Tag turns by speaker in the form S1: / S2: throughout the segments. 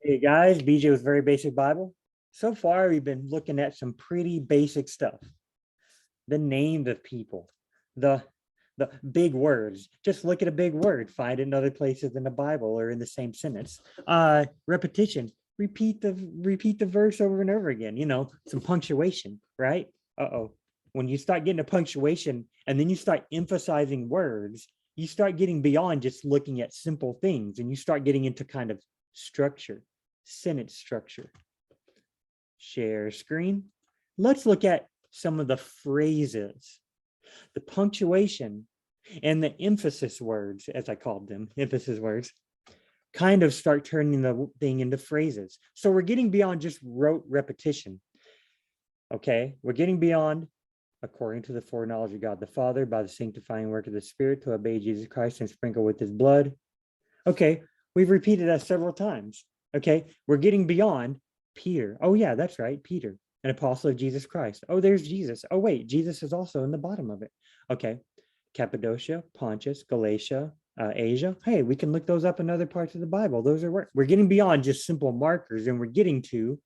S1: Hey guys, BJ with Very Basic Bible. So far, we've been looking at some pretty basic stuff. The names of people, the the big words. Just look at a big word, find it in other places in the Bible or in the same sentence. Repetition. Repeat the verse over and over again. Some punctuation, right? Uh-oh. When you start getting a punctuation and then you start emphasizing words, you start getting beyond just looking at simple things and you start getting into kind of structure, sentence structure. Share screen. Let's look at some of the phrases, the punctuation, and the emphasis words, as I called them, emphasis words, kind of start turning the thing into phrases. So we're getting beyond just rote repetition. Okay, we're getting beyond, according to the foreknowledge of God the Father, by the sanctifying work of the Spirit, to obey Jesus Christ and sprinkle with his blood. Okay, we've repeated that several times. Okay, we're getting beyond Peter. Oh yeah, that's right, Peter, an apostle of Jesus Christ. Oh, there's Jesus. Oh wait, Jesus is also in the bottom of it. Okay, Cappadocia, Pontus, Galatia, Asia. Hey, we can look those up in other parts of the Bible. Those are where we're getting beyond just simple markers, and we're getting to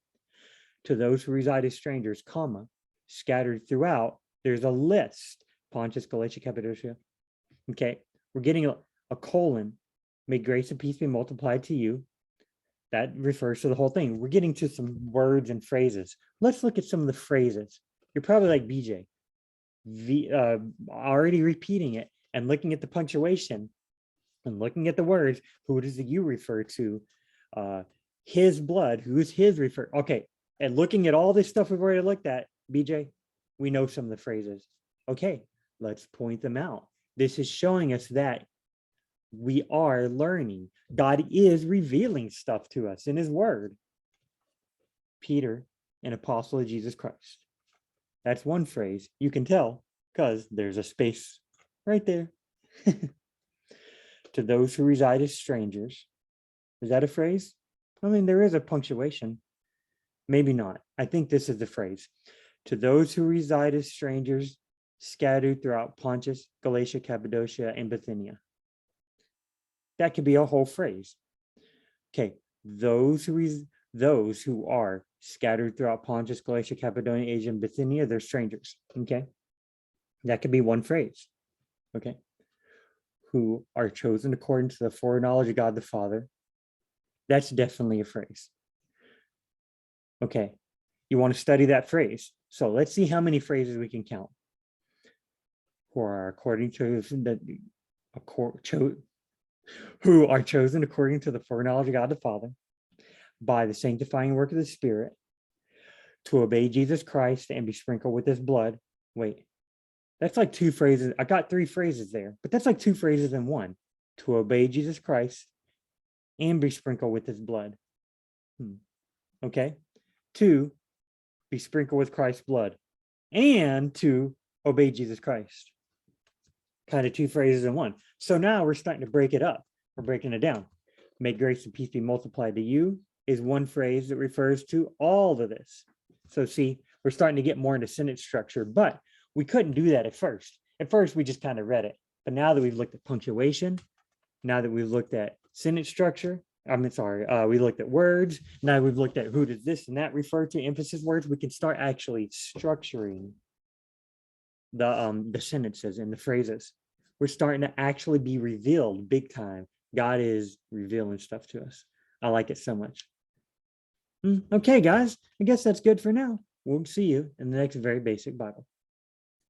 S1: those who reside as strangers, comma, scattered throughout. There's a list. Pontus, Galatia, Cappadocia. Okay, we're getting a colon. May grace and peace be multiplied to you. That refers to the whole thing. We're getting to some words and phrases. Let's look at some of the phrases. You're probably like BJ, already repeating it and looking at the punctuation and looking at the words. Who does the you refer to? His blood. Who's his refer? Okay, and looking at all this stuff we've already looked at, BJ, we know some of the phrases. Okay, let's point them out. This is showing us that we are learning. God is revealing stuff to us in his word. Peter, an apostle of Jesus Christ. That's one phrase. You can tell because there's a space right there. To those who reside as strangers. Is that a phrase? I mean, there is a punctuation. Maybe not. I think this is the phrase. To those who reside as strangers, scattered throughout Pontus, Galatia, Cappadocia, and Bithynia. That could be a whole phrase. Okay, those who are scattered throughout Pontus, Galatia, Cappadocia, Asia, and Bithynia, they're strangers. Okay, that could be one phrase. Okay, who are chosen according to the foreknowledge of God the Father. That's definitely a phrase. Okay, you want to study that phrase. So let's see how many phrases we can count. Who are according to who are chosen according to the foreknowledge of God the Father by the sanctifying work of the Spirit to obey Jesus Christ and be sprinkled with his blood. Wait, that's like two phrases. I got three phrases there, but that's like two phrases in one. To obey Jesus Christ and be sprinkled with his blood. Okay. To be sprinkled with Christ's blood and to obey Jesus Christ. Kind of two phrases in one. So now we're starting to break it up. We're breaking it down. May grace and peace be multiplied to you is one phrase that refers to all of this. So see, we're starting to get more into sentence structure, but we couldn't do that at first. At first, we just kind of read it. But now that we've looked at punctuation, now that we've looked at sentence structure, we looked at words. Now we've looked at who does this and that refer to, emphasis words. We can start actually structuring the sentences and the phrases. We're starting to actually be revealed big time. God is revealing stuff to us. I like it so much. Okay, guys, I guess that's good for now. We'll see you in the next Very Basic Bible.